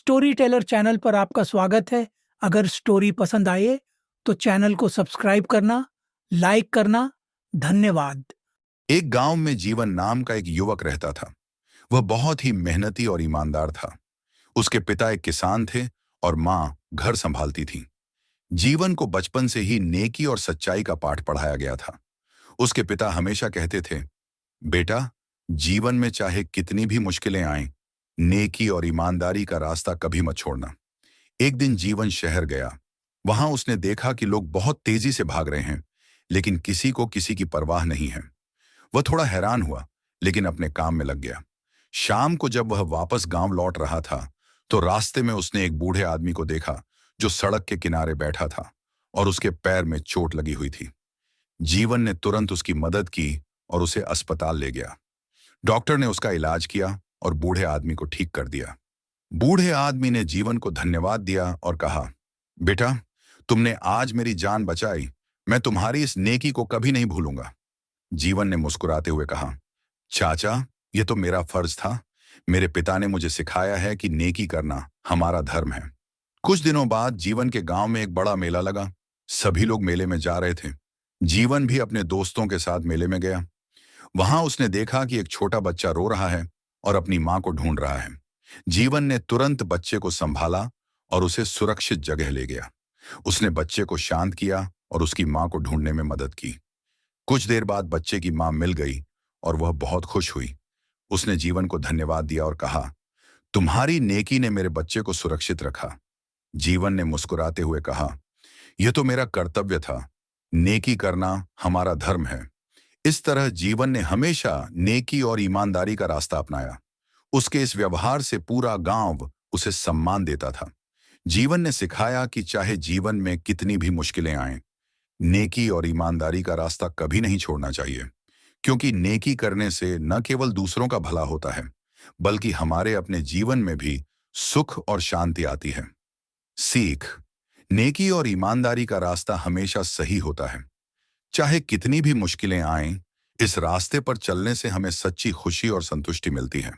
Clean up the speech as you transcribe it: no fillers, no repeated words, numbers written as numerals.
Story teller channel पर आपका स्वागत है। अगर स्टोरी पसंद आए तो चैनल को सब्सक्राइब करना, लाइक करना। धन्यवाद। एक गांव में जीवन नाम का एक युवक रहता था। वह बहुत ही मेहनती और ईमानदार था। उसके पिता एक किसान थे और माँ घर संभालती थी। जीवन को बचपन से ही नेकी और सच्चाई का पाठ पढ़ाया गया था। उसके पिता हमेशा कहते थे, बेटा, जीवन में चाहे कितनी भी मुश्किलें आएं, नेकी और ईमानदारी का रास्ता कभी मत छोड़ना। एक दिन जीवन शहर गया। वहां उसने देखा कि लोग बहुत तेजी से भाग रहे हैं, लेकिन किसी को किसी की परवाह नहीं है। वह थोड़ा हैरान हुआ, लेकिन अपने काम में लग गया। शाम को जब वह वापस गांव लौट रहा था, तो रास्ते में उसने एक बूढ़े आदमी को देखा जो सड़क के किनारे बैठा था और उसके पैर में चोट लगी हुई थी। जीवन ने तुरंत उसकी मदद की और उसे अस्पताल ले गया। डॉक्टर ने उसका इलाज किया और बूढ़े आदमी को ठीक कर दिया। बूढ़े आदमी ने जीवन को धन्यवाद दिया और कहा, बेटा, तुमने आज मेरी जान बचाई। मैं तुम्हारी इस नेकी को कभी नहीं भूलूंगा। जीवन ने मुस्कुराते हुए कहा, चाचा, यह तो मेरा फर्ज था। मेरे पिता ने मुझे सिखाया है कि नेकी करना हमारा धर्म है। कुछ दिनों बाद जीवन के गांव में एक बड़ा मेला लगा। सभी लोग मेले में जा रहे थे। जीवन भी अपने दोस्तों के साथ मेले में गया। वहां उसने देखा कि एक छोटा बच्चा रो रहा है और अपनी मां को ढूंढ रहा है। जीवन ने तुरंत बच्चे को संभाला और उसे सुरक्षित जगह ले गया। उसने बच्चे को शांत किया और उसकी मां को ढूंढने में मदद की। कुछ देर बाद बच्चे की मां मिल गई और वह बहुत खुश हुई। उसने जीवन को धन्यवाद दिया और कहा, तुम्हारी नेकी ने मेरे बच्चे को सुरक्षित रखा। जीवन ने मुस्कुराते हुए कहा, यह तो मेरा कर्तव्य था। नेकी करना हमारा धर्म है। इस तरह जीवन ने हमेशा नेकी और ईमानदारी का रास्ता अपनाया। उसके इस व्यवहार से पूरा गांव उसे सम्मान देता था। जीवन ने सिखाया कि चाहे जीवन में कितनी भी मुश्किलें आएं, नेकी और ईमानदारी का रास्ता कभी नहीं छोड़ना चाहिए, क्योंकि नेकी करने से न केवल दूसरों का भला होता है, बल्कि हमारे अपने जीवन में भी सुख और शांति आती है। सीख: नेकी और ईमानदारी का रास्ता हमेशा सही होता है। चाहे कितनी भी मुश्किलें आएं, इस रास्ते पर चलने से हमें सच्ची खुशी और संतुष्टि मिलती है।